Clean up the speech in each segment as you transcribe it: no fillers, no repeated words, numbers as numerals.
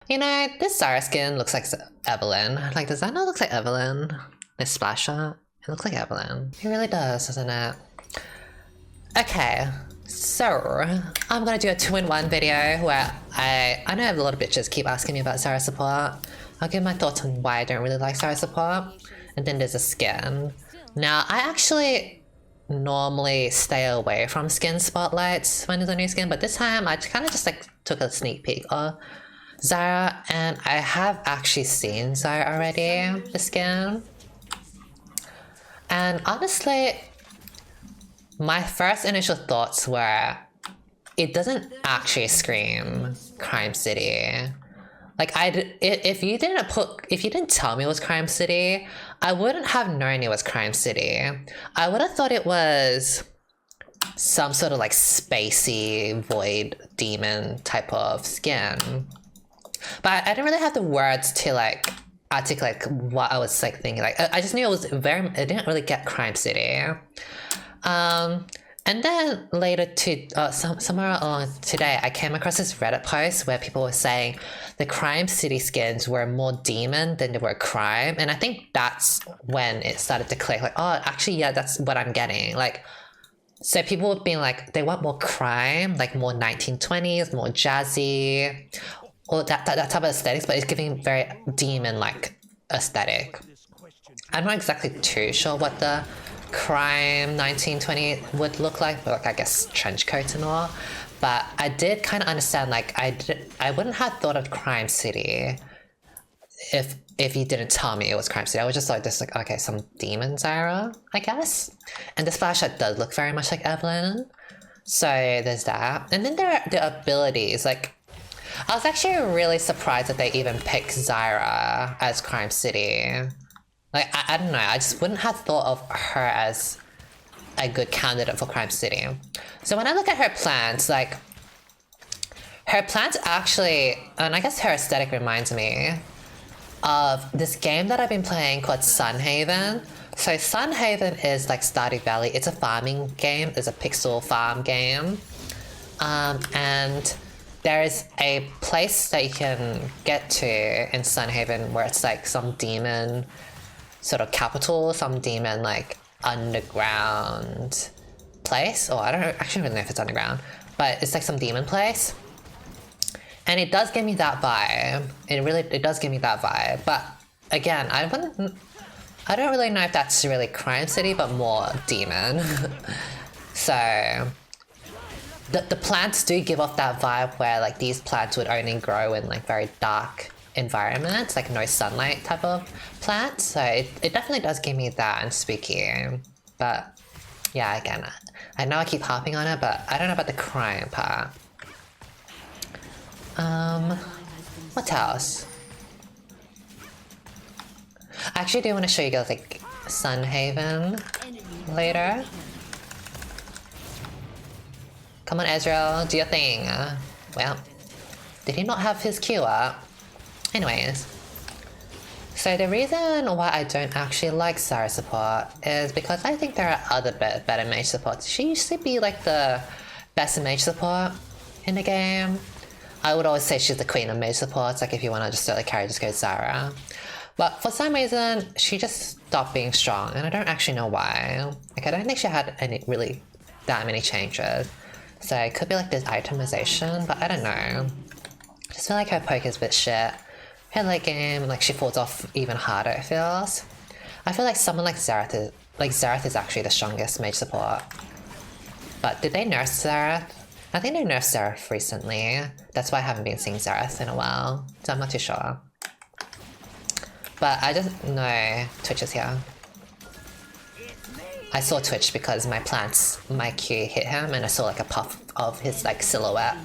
You know, this Zyra skin looks like Evelynn. Like, does that not look like Evelynn? This splasher? It looks like Evelynn. It really does, doesn't it? Okay, so I'm gonna do a 2-in-1 video where I know a lot of bitches keep asking me about Zyra support. I'll give my thoughts on why I don't really like Zyra support, and then there's a skin. Now, I actually normally stay away from skin spotlights when there's a new skin, but this time I kind of just like took a sneak peek of Zyra, and I have actually seen Zyra already, the skin. And honestly, my first initial thoughts were, it doesn't actually scream Crime City. Like, if you didn't tell me it was Crime City, I wouldn't have known it was Crime City. I would have thought it was some sort of like spacey void demon type of skin. But I didn't really have the words to like articulate what I was like thinking. Like, I just knew it didn't really get Crime City. And then later somewhere along today, I came across this Reddit post where people were saying the Crime City skins were more demon than they were crime. And I think that's when it started to click, like, oh, actually, yeah, that's what I'm getting. Like, so people would be like, they want more crime, like more 1920s, more jazzy, or that type of aesthetics, but it's giving very demon-like aesthetic. I'm not exactly too sure what the crime 1920 would look like, but like, I guess trench coats and all. But I did kind of understand, like, I wouldn't have thought of Crime City if you didn't tell me it was Crime City. I was just like, this, like, okay, some demon Zyra, I guess. And the splash shot does look very much like Evelynn. So there's that. And then there are the abilities. Like, I was actually really surprised that they even picked Zyra as Crime City. Like, I don't know, I just wouldn't have thought of her as a good candidate for Crime City. So when I look at her plants, like, her plants actually, and I guess her aesthetic reminds me of this game that I've been playing called Sunhaven. So Sunhaven is like Stardew Valley. It's a farming game. It's a pixel farm game. And there is a place that you can get to in Sunhaven where it's like some demon sort of capital, some demon like underground place. Oh, I don't actually really know if it's underground, but it's like some demon place. And it does give me that vibe. It does give me that vibe. But again, I don't really know if that's really Crime City, but more demon. So the plants do give off that vibe where like these plants would only grow in like very dark environments, like no sunlight type of plants. So it definitely does give me that and spooky. But yeah, again, I know I keep harping on it, but I don't know about the crime part. What else? I actually do want to show you guys like Sunhaven later. Come on, Ezreal, do your thing. Well, did he not have his Q up? Anyways. So the reason why I don't actually like Zyra support is because I think there are other better mage supports. She used to be like the best mage support in the game. I would always say she's the queen of mage supports, like if you want to just solo carry, just go Zyra. But for some reason, she just stopped being strong, and I don't actually know why. Like, I don't think she had really that many changes. So it could be like this itemization, but I don't know. I just feel like her poke is a bit shit. Her late game, like, she falls off even harder, it feels. I feel like someone like Xerath is actually the strongest mage support. But did they nerf Xerath? I think they nerfed Xerath recently. That's why I haven't been seeing Xerath in a while, so I'm not too sure. But I just know Twitch is here. I saw Twitch because my Q hit him and I saw like a puff of his like silhouette.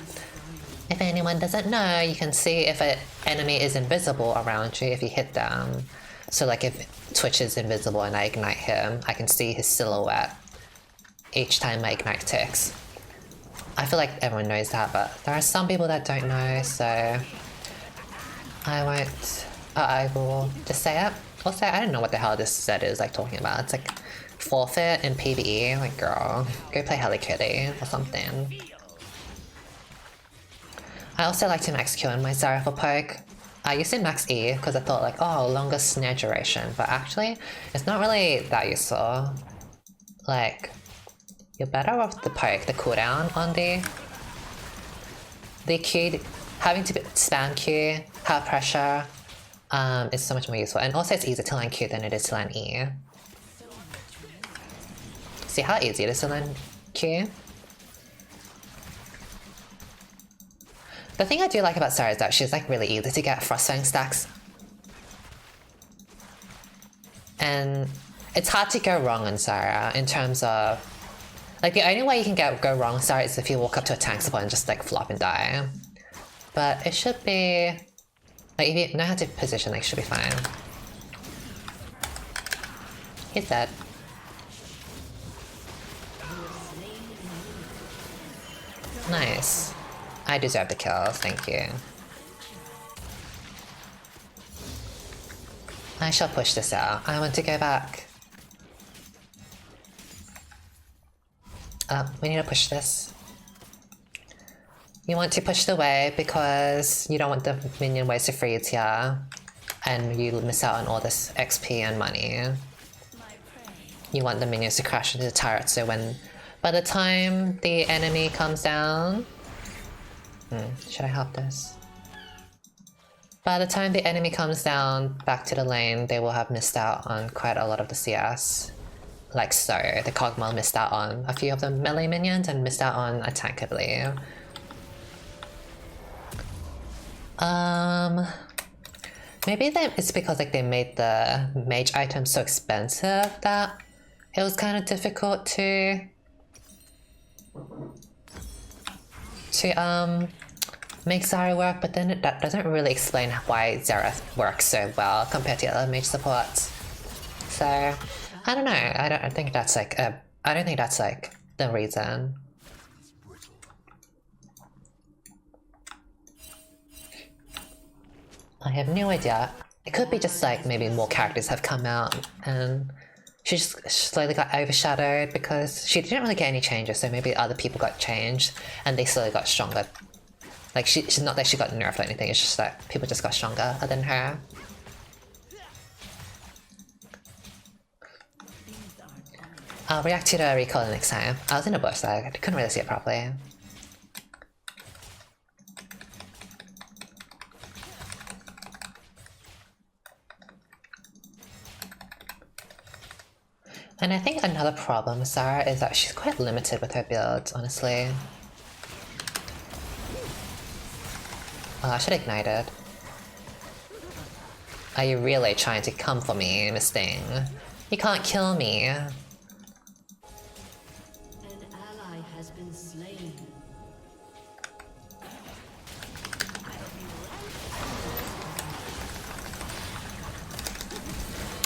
If anyone doesn't know, you can see if an enemy is invisible around you if you hit them. So like if Twitch is invisible and I ignite him, I can see his silhouette each time my ignite ticks. I feel like everyone knows that, but there are some people that don't know, so I will just say it. Also, I don't know what the hell this set is like talking about. It's like forfeit in PBE, like girl, go play Hello Kitty or something. I also like to max Q in my Zyra for poke. I used to max E because I thought like, oh, longer snare duration, but actually it's not really that useful. Like, you're better off the poke, the cooldown on the Q, having to spam Q, have pressure, is so much more useful. And also it's easier to land Q than it is to land E. See how easy it is to land Q? The thing I do like about Zyra is that she's like really easy to get Frostfang stacks. And it's hard to go wrong on Zyra in terms of... Like the only way you can go wrong with Zyra is if you walk up to a tank support and just like flop and die. But it should be... Like if you know how to position, like, it should be fine. He's dead. Nice. I deserve the kill, thank you. I shall push this out. I want to go back. We need to push this. You want to push the wave because you don't want the minion waves to freeze here. And you miss out on all this XP and money. You want the minions to crash into the turret so when... By the time the enemy comes down... should I help this? By the time the enemy comes down back to the lane, they will have missed out on quite a lot of the CS. Like so, the Cogmal missed out on a few of the melee minions and missed out on a tank, I believe. Maybe it's because like they made the mage items so expensive that it was kind of difficult to make Zyra work, but then that doesn't really explain why Zyra works so well compared to other mage supports. So I don't know. I don't think that's like the reason. I have no idea. It could be just like maybe more characters have come out and she just slowly got overshadowed because she didn't really get any changes, so maybe other people got changed and they slowly got stronger. Like she's not that she got nerfed or anything, it's just that people just got stronger than her. I'll react to the recall next time. I was in a bush so I couldn't really see it properly. And I think another problem with Zyra is that she's quite limited with her builds, honestly. Oh, I should have ignited. Are you really trying to come for me, Miss Thing? You can't kill me. An ally has been slain.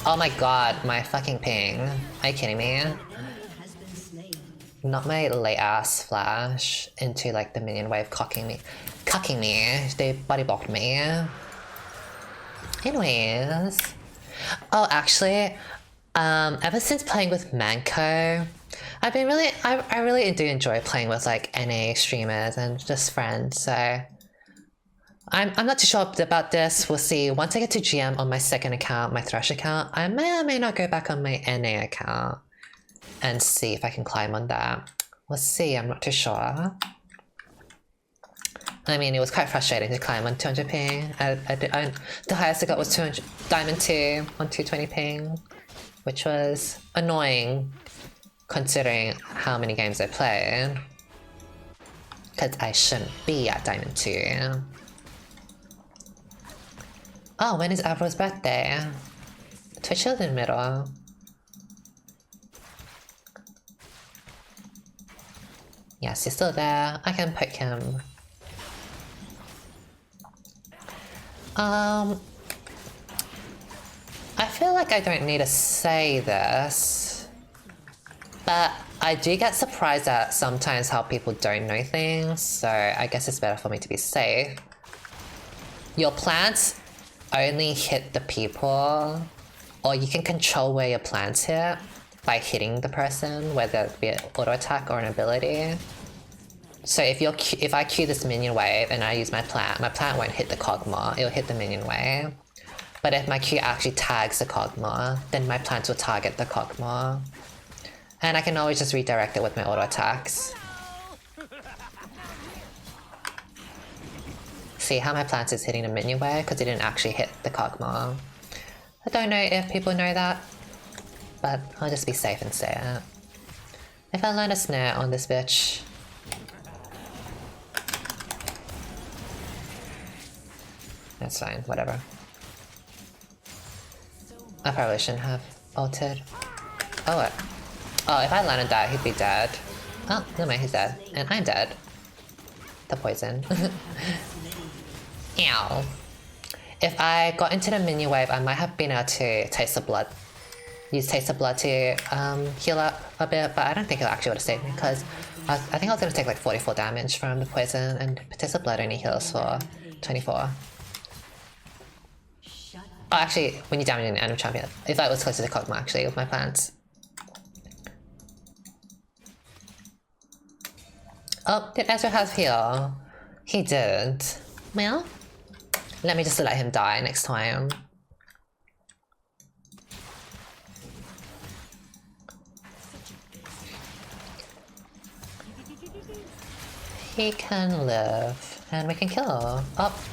Oh my god, my fucking ping. Are you kidding me? Not my late ass flash into like the minion wave cucking me. They body blocked me. Anyways. Oh, actually, ever since playing with Manko, I've been really, I really do enjoy playing with like NA streamers and just friends, so I'm not too sure about this. We'll see. Once I get to GM on my second account, my Thresh account, I may or may not go back on my NA account and see if I can climb on that. We'll see. I'm not too sure. I mean, it was quite frustrating to climb on 200 ping. The highest I got was 200 Diamond 2 on 220 ping, which was annoying considering how many games I played. Because I shouldn't be at Diamond 2. Oh, when is Avro's birthday? Twitch is in the middle. Yes, he's still there. I can pick him. I feel like I don't need to say this, but I do get surprised at sometimes how people don't know things, so I guess it's better for me to be safe. Your plants only hit the people, or you can control where your plants hit by hitting the person, whether it be an auto attack or an ability. So if I queue this minion wave and I use my plant won't hit the Kog'Maw, it'll hit the minion wave. But if my Q actually tags the Kog'Maw, then my plants will target the Kog'Maw. And I can always just redirect it with my auto attacks. See how my plants is hitting the minion wave because it didn't actually hit the Kog'Maw. I don't know if people know that, but I'll just be safe and say it. If I land a snare on this bitch... That's fine, whatever. I probably shouldn't have ulted. Oh, what? Oh, if I land and die, he'd be dead. Oh, never mind, he's dead. And I'm dead. The poison. Ow. If I got into the minion wave, I might have been able to taste the blood. Use taste of blood to heal up a bit, but I don't think it actually would have saved me because I think I was going to take like 44 damage from the poison, and taste of blood only heals for 24. Oh, actually, when you damage an enemy champion. If I was close to the Kog'Maw, actually, with my plants. Oh, did Ezra have heal? He did. Well, let me just let him die next time. He can live, and we can kill. Oh.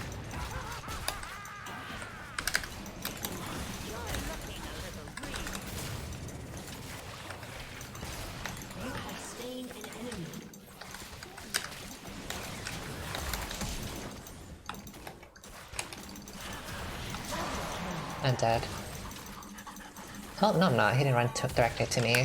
I'm dead. Oh, no I'm not. He didn't run directly to me.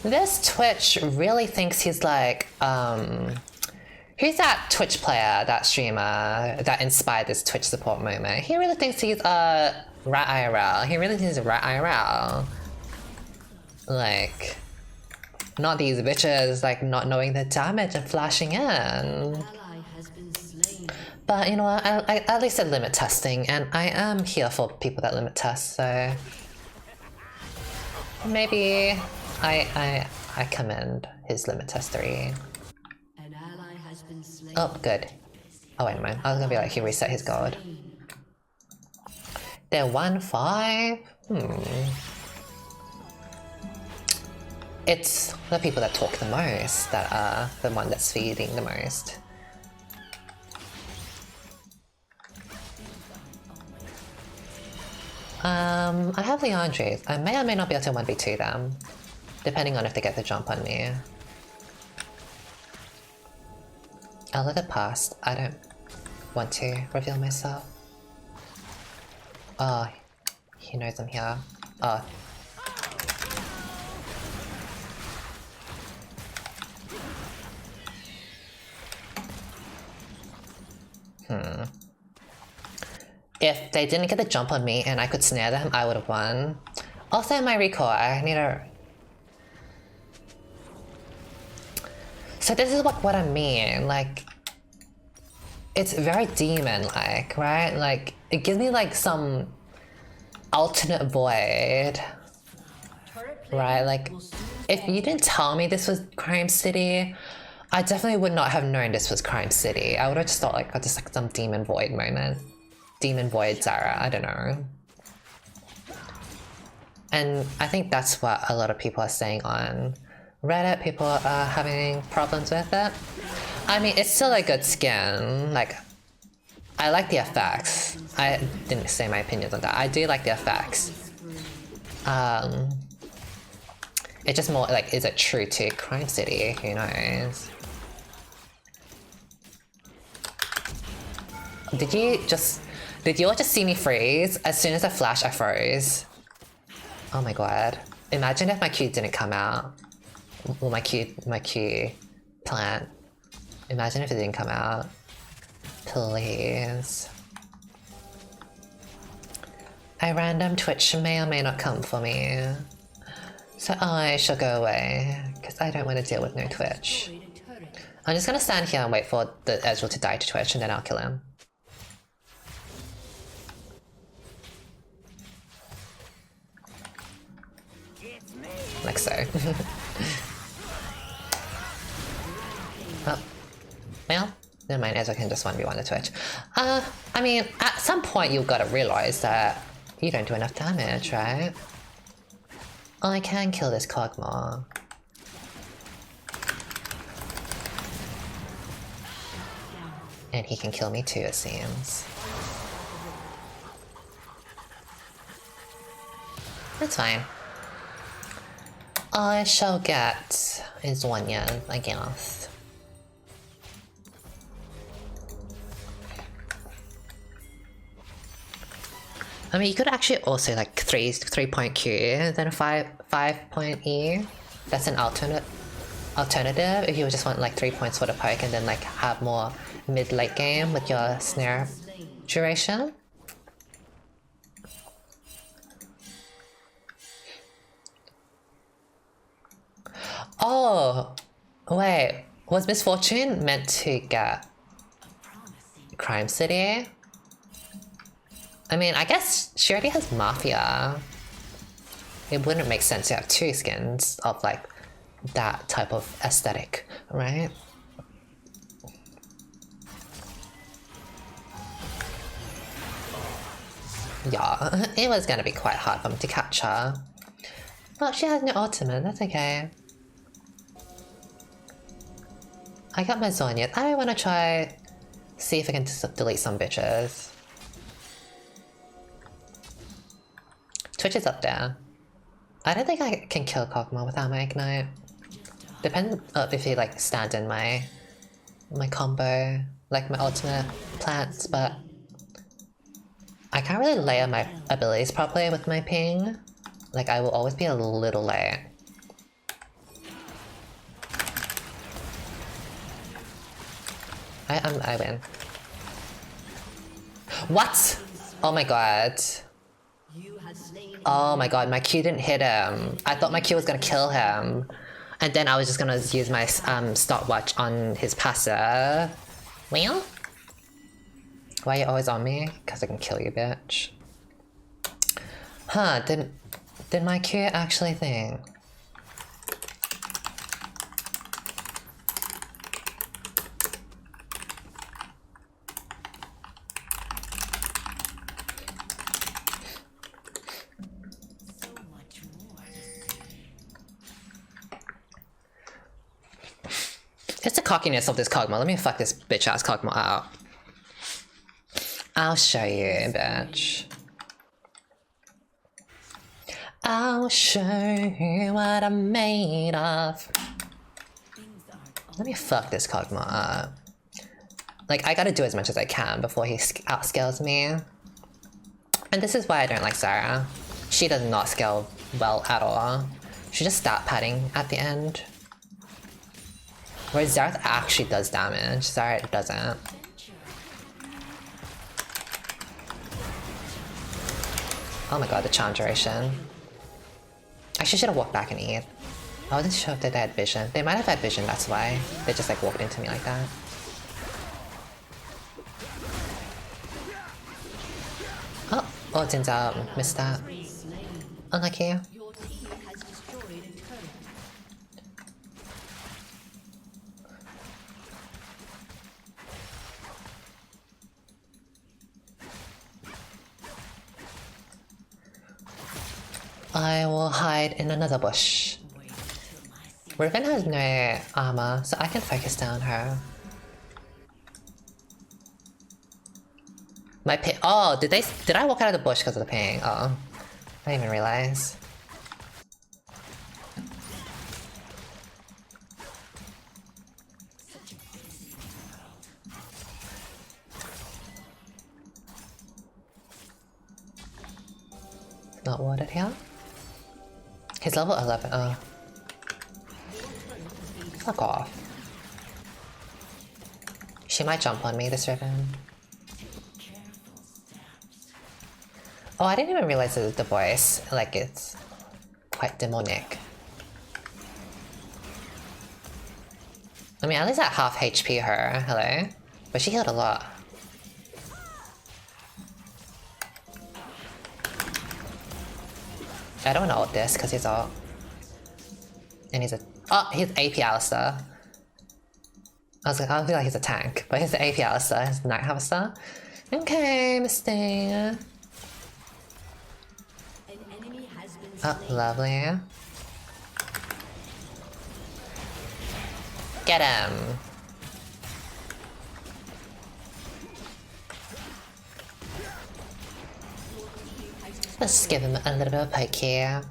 This Twitch really thinks he's like, who's that Twitch player, that streamer, that inspired this Twitch support moment? He really thinks he's rat IRL. He really thinks he's rat IRL. Like, not these bitches, like, not knowing the damage and flashing in. But you know what, I at least I limit testing, and I am here for people that limit test, so maybe I commend his limit testery. Oh, good. Oh wait, mind. I was gonna be like, he reset his gold. They're 1-5? It's the people that talk the most that are the one that's feeding the most. I have Leandre's. I may or may not be able to 1v2 them, depending on if they get the jump on me. I'll let it pass. I don't want to reveal myself. Oh, he knows I'm here. Oh. If they didn't get the jump on me and I could snare them, I would have won. Also, my recall, I need a... So this is what I mean, like... It's very demon-like, right? Like, it gives me like some alternate void. Right, like, if you didn't tell me this was Crime City, I definitely would not have known this was Crime City. I would have just thought like, just like some demon void moment. Demon void Zyra, I don't know. And I think that's what a lot of people are saying on Reddit. People are having problems with it. I mean, it's still a good skin. Like, I like the effects. I didn't say my opinions on that. I do like the effects. It's just more like, is it true to Crime City? Who knows? Did you all just see me freeze? As soon as I flashed, I froze. Oh my god. Imagine if my Q didn't come out. Well, my Q plant. Imagine if it didn't come out. Please. A random Twitch may or may not come for me. So I shall go away, because I don't want to deal with no Twitch. I'm just gonna stand here and wait for the Ezreal to die to Twitch, and then I'll kill him. Like so. Well, never mind, Ezra can just 1v1 the Twitch. I mean, at some point you've got to realize that you don't do enough damage, right? I can kill this Kog'Maw. And he can kill me too, it seems. That's fine. I shall get his 1 yen, I guess. I mean, you could actually also like 3-point Q, then a 5-point E. That's an alternative if you just want like 3 points for the poke and then like have more mid-late game with your snare duration. Oh, wait, was Miss Fortune meant to get Crime City? I mean, I guess she already has Mafia. It wouldn't make sense to have 2 skins of like that type of aesthetic, right? Yeah, it was gonna be quite hard for me to catch her. Well, she has no ultimate, that's okay. I got my Zonyet. I wanna try see if I can delete some bitches. Twitch is up there. I don't think I can kill Kog'Maw without my ignite. Depends if he like stands in my combo, like my ultimate plants, but I can't really layer my abilities properly with my ping. Like I will always be a little late. I win. What? Oh my god. Oh my god, my Q didn't hit him. I thought my Q was gonna kill him. And then I was just gonna use my stopwatch on his passive. Well? Why are you always on me? Because I can kill you, bitch. Huh, did my Q actually thing? It's the cockiness of this Kog'Maw. Let me fuck this bitch ass Kog'Maw out. I'll show you, bitch. I'll show you what I'm made of. Let me fuck this Kog'Maw up. Like, I gotta do as much as I can before he outscales me. And this is why I don't like Zyra. She does not scale well at all. She just stat padding at the end. Whereas Zyra actually does damage, Zyra doesn't. Oh my god, the charm duration. I should have walked back and eat. I wasn't sure if they had vision. They might have had vision, that's why. They just like walked into me like that. Oh, it turns out, missed that. Unlucky. I will hide in another bush. Riven has no armor, so I can focus down her. My ping. Oh, did I walk out of the bush because of the ping? Oh, I didn't even realize. Not warded here. He's level 11. Oh. Fuck off. She might jump on me, this Riven. Oh, I didn't even realize it was the voice. Like, it's quite demonic. I mean, at least at half HP her. Hello? But she healed a lot. I don't want to ult this because he's ult. And he's a... Oh, he's AP Alistair. I was like, I feel like he's a tank, but he's the AP Alistair, he's the Night Harvester. Okay, Misty. An enemy has been Oh, slain. lovely. Get him. Let's give him a little bit of poke here.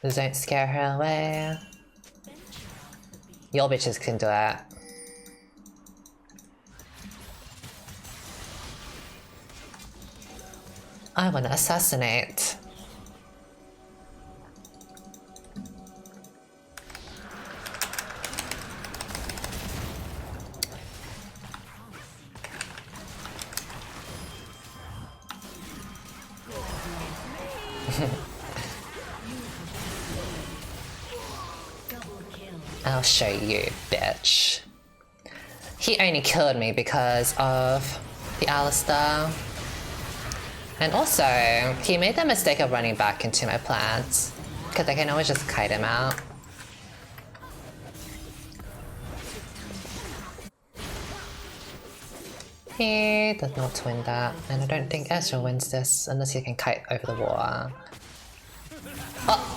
Don't scare her away. Your bitches can do it. I want to assassinate. I'll show you, bitch. He only killed me because of the Alistair. And also, he made the mistake of running back into my plants, because I can always just kite him out. He does not win that, and I don't think Ezra wins this unless he can kite over the water. Oh!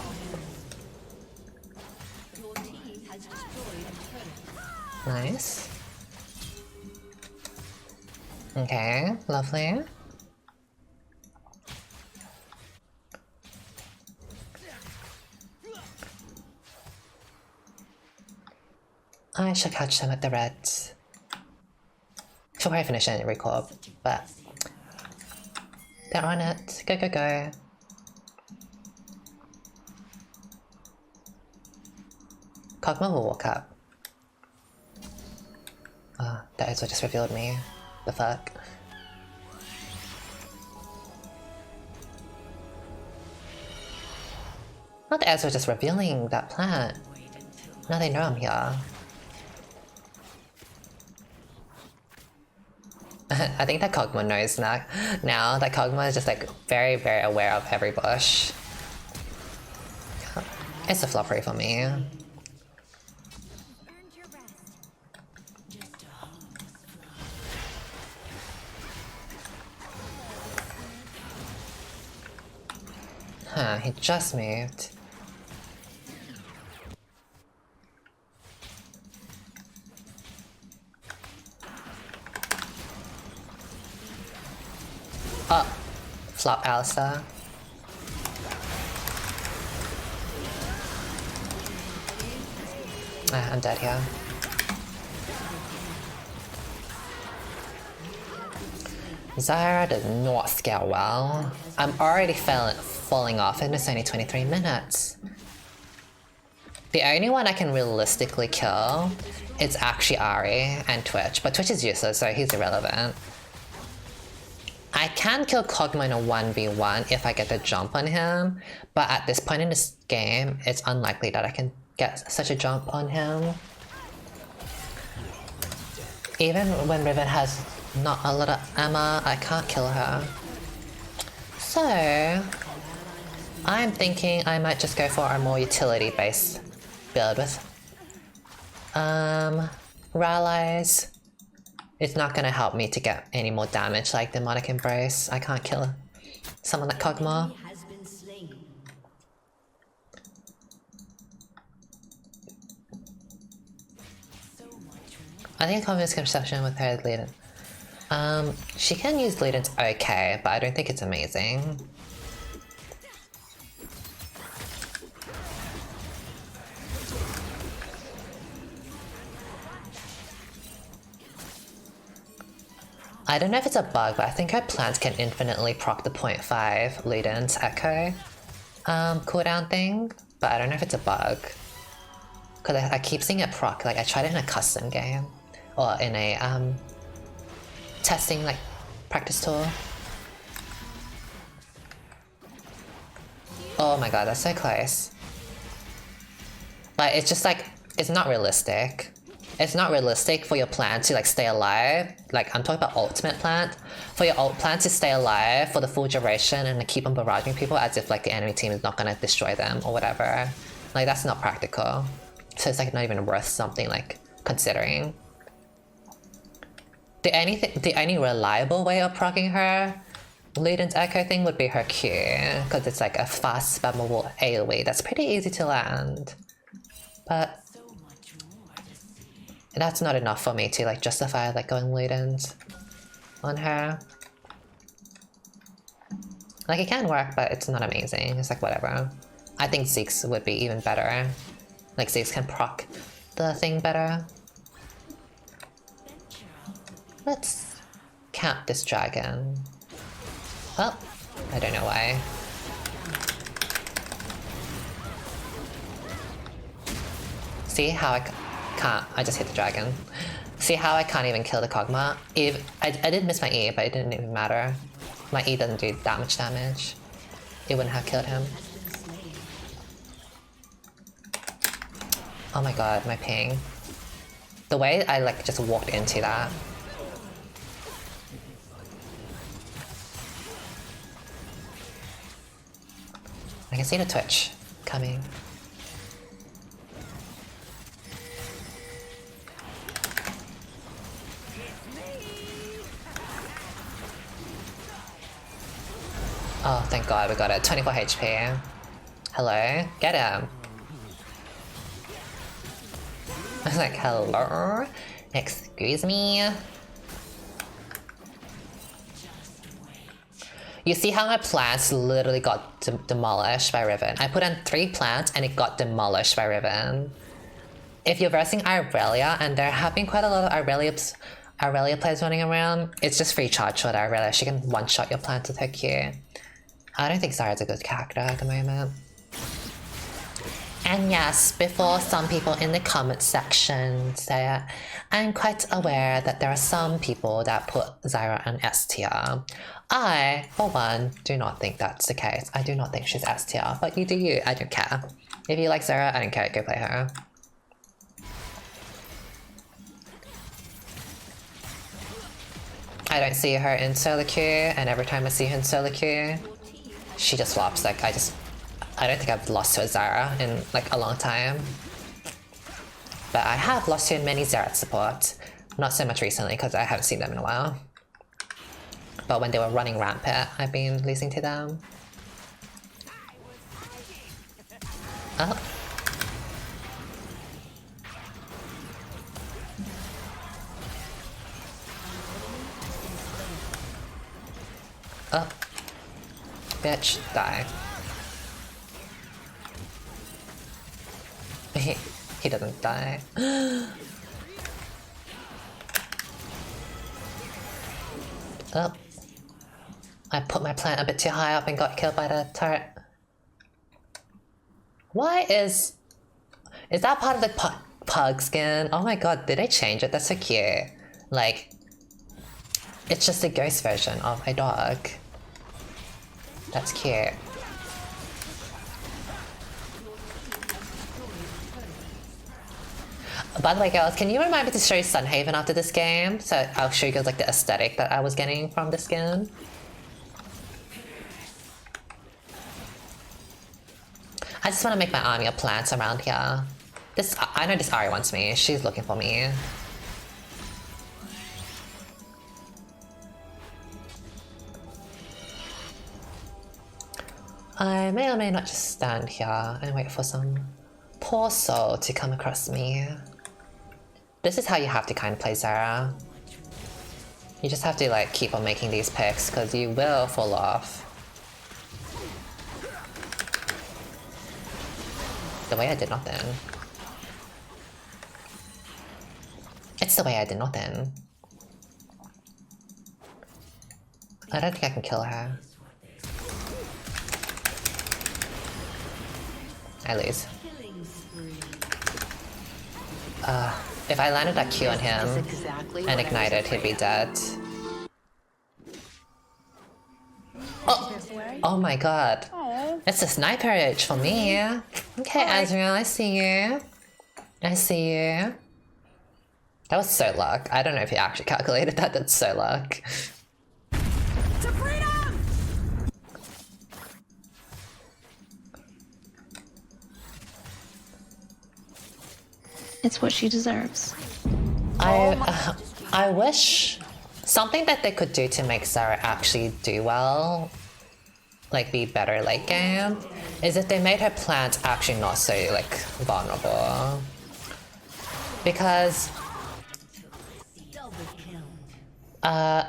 Nice. Okay, lovely. I shall catch them at the reds. She'll probably finish it in recall, but they're on it. Go, go, go. Kog'Maw will walk up. Oh, that is what just revealed me. The fuck? Not the Ezra just revealing that plant. Now they know I'm here. I think that Kog'Maw knows now that Kog'Maw is just like very, very aware of every bush. It's a floppery for me. Huh, he just moved. Oh, flop Alistair. I'm dead here. Zyra does not scale well. I'm already falling off and it's only 23 minutes. The only one I can realistically kill is actually Ari and Twitch, but Twitch is useless, so he's irrelevant. I can kill Kog'Maw in a 1v1 if I get the jump on him, but at this point in this game, it's unlikely that I can get such a jump on him. Even when Riven has not a lot of ammo, I can't kill her. So, I'm thinking I might just go for a more utility-based build with Rallies. It's not gonna help me to get any more damage like Demonic Embrace. I can't kill someone like Kog'Maw. Has been slain. I think Kog'Maw's conception with her is Lead. She can use Lead-In's okay, but I don't think it's amazing. I don't know if it's a bug, but I think her plants can infinitely proc the 0.5 Lead-In's Echo cooldown thing, but I don't know if it's a bug. Because I keep seeing it proc, like I tried it in a custom game, or in a testing like practice tour. Oh my god, that's so close. But it's just like, it's not realistic. It's not realistic for your plant to like stay alive. Like I'm talking about ultimate plant. For your ult plant to stay alive for the full duration and keep on barraging people as if like the enemy team is not gonna destroy them or whatever. Like, that's not practical. So it's like not even worth something like considering. The only reliable way of proccing her Luden's Echo thing would be her Q, because it's like a fast spammable AoE that's pretty easy to land. But that's not enough for me to like justify like going Luden's on her. Like, it can work, but it's not amazing. It's like whatever. I think Zeke's would be even better. Like, Zeke's can proc the thing better. Let's count this dragon. Oh, I don't know why. See how I can't? I just hit the dragon. See how I can't even kill the Kog'Maw? I did miss my E, but it didn't even matter. My E doesn't do that much damage. It wouldn't have killed him. Oh my god, my ping. The way I like just walked into that. I can see the Twitch coming. Oh, thank god, we got it. 24 HP. Hello? Get him. I was like, hello? Excuse me? You see how my plants literally got demolished by Riven? I put in 3 plants and it got demolished by Riven. If you're versing Irelia, and there have been quite a lot of Irelia players running around, it's just free charge for the Irelia. She can one-shot your plants with her Q. I don't think Zyra's a good character at the moment. And yes, before some people in the comment section say it, I'm quite aware that there are some people that put Zyra on S tier. I, for one, do not think that's the case. I do not think she's S tier, but you do you, I don't care. If you like Zyra, I don't care, go play her. I don't see her in solo queue, and every time I see her in solo queue, she just flops. Like, I don't think I've lost to a Zyra in like a long time. But I have lost to many Zyra support. Not so much recently because I haven't seen them in a while. But when they were running rampant, I've been losing to them. Oh. Oh. Bitch, die. He doesn't die. Oh. I put my plant a bit too high up and got killed by the turret. Why is that part of the pug skin? Oh my god, did they change it? That's so cute. Like, it's just a ghost version of a dog. That's cute. By the way, girls, can you remind me to show you Sunhaven after this game? So I'll show you guys like the aesthetic that I was getting from the skin. I just want to make my army of plants around here. I know this Ari wants me. She's looking for me. I may or may not just stand here and wait for some poor soul to come across me. This is how you have to kind of play Zyra. You just have to like keep on making these picks because you will fall off. The way I did nothing. It's the way I did nothing. I don't think I can kill her. I lose. If I landed that Q on him and ignited, he'd be dead. Oh! Oh my god. It's a sniper edge for me. Okay, Azrael, I see you. I see you. That was so luck. I don't know if he actually calculated that. That's so luck. To freedom! It's what she deserves. I wish something that they could do to make Zyra actually do well, like be better late game, is if they made her plant actually not so like vulnerable. Because I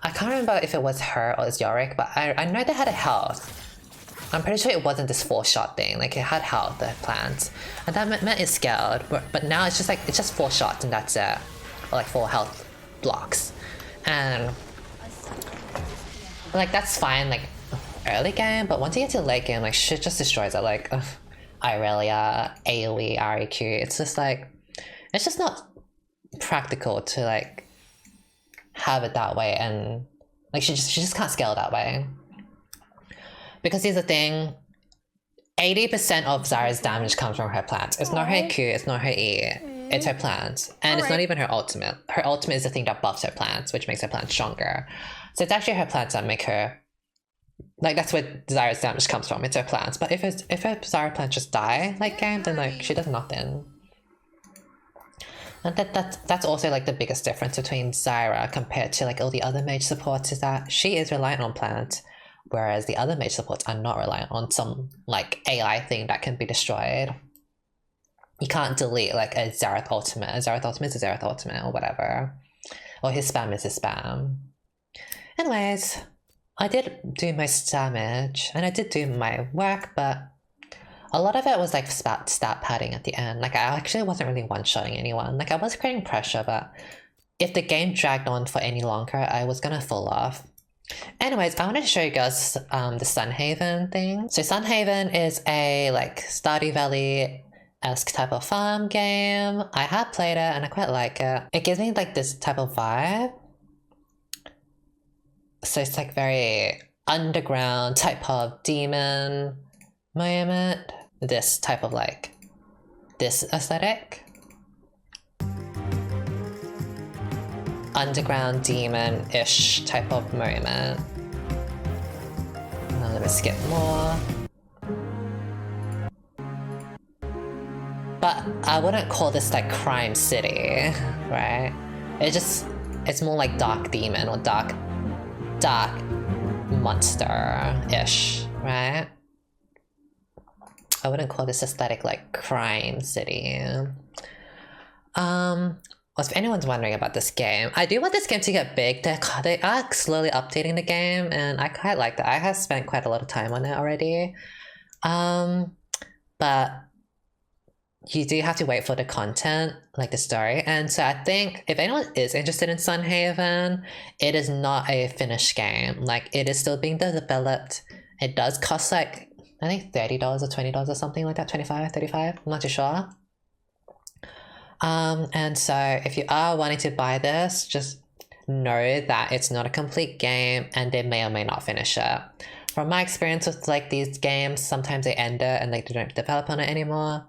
can't remember if it was her or Yorick, but I know they had a health. I'm pretty sure it wasn't this 4-shot thing, like it had health, the plant. And that meant it scaled, but now it's just like, it's just 4 shots and that's it. Or like 4 health blocks. And like that's fine like early game, but once you get to late game, like shit just destroys it. Like Irelia, AoE, REQ, it's just like, it's just not practical to like have it that way, and like she just can't scale that way. Because here's the thing, 80% of Zyra's damage comes from her plant. It's not her Q, it's not her E, it's her plant. And it's not even her ultimate. Her ultimate is the thing that buffs her plants, which makes her plant stronger. So it's actually her plants that make her, like that's where Zyra's damage comes from, it's her plants. But if her Zyra plant just die like game, then like she does nothing. And that's also like the biggest difference between Zyra compared to like all the other mage supports, is that she is reliant on plant, whereas the other mage supports are not reliant on some like AI thing that can be destroyed. You can't delete like a Xerath ultimate. A Xerath ultimate is a Xerath ultimate or whatever. Or his spam is his spam. Anyways, I did do most damage and I did do my work, but a lot of it was like stat padding at the end. Like I actually wasn't really one-shotting anyone. Like I was creating pressure, but if the game dragged on for any longer, I was gonna fall off. Anyways, I wanted to show you guys the Sunhaven thing. So Sunhaven is a like Stardew Valley-esque type of farm game. I have played it and I quite like it. It gives me like this type of vibe. So it's like very underground type of demon moment. This type of like, this aesthetic. Underground demon-ish type of moment. Now let me skip more. But I wouldn't call this like crime city, right? It's more like dark demon or dark monster-ish, right? I wouldn't call this aesthetic like crime city. If anyone's wondering about this game, I do want this game to get big. They are slowly updating the game and I quite like that. I have spent quite a lot of time on it already. But you do have to wait for the content, like the story. And so I think if anyone is interested in Sunhaven, it is not a finished game. Like it is still being developed. It does cost like, I think $30 or $20 or something like that, 25, 35, I'm not too sure. And so if you are wanting to buy this, just know that it's not a complete game and they may or may not finish it. From my experience with like these games, sometimes they end it and like they don't develop on it anymore.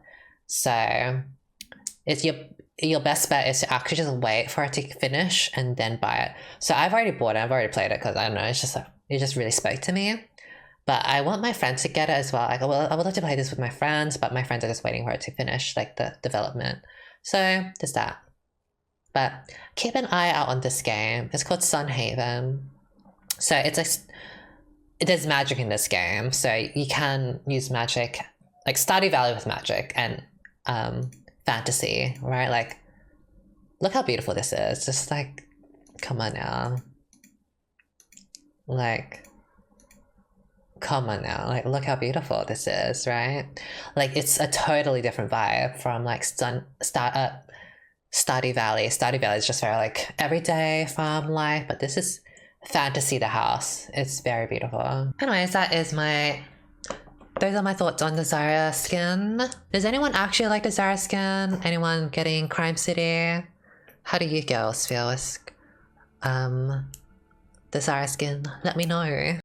So it's your best bet is to actually just wait for it to finish and then buy it. So I've already bought it, I've already played it because I don't know, it just really spoke to me. But I want my friends to get it as well. Like, I would love to play this with my friends, but my friends are just waiting for it to finish, like the development. So there's that. But keep an eye out on this game. It's called Sunhaven. So it's like, there's magic in this game. So you can use magic, like Stardew Valley with magic and fantasy, right? Like, look how beautiful this is. Just like, come on now. Like, come on now, like look how beautiful this is, right? Like it's a totally different vibe from like Stardew Valley. Stardew Valley is just very like everyday farm life, but this is fantasy the house. It's very beautiful. Anyways, those are my thoughts on the Zyra skin. Does anyone actually like the Zyra skin? Anyone getting Crime City? How do you girls feel with the Zyra skin? Let me know.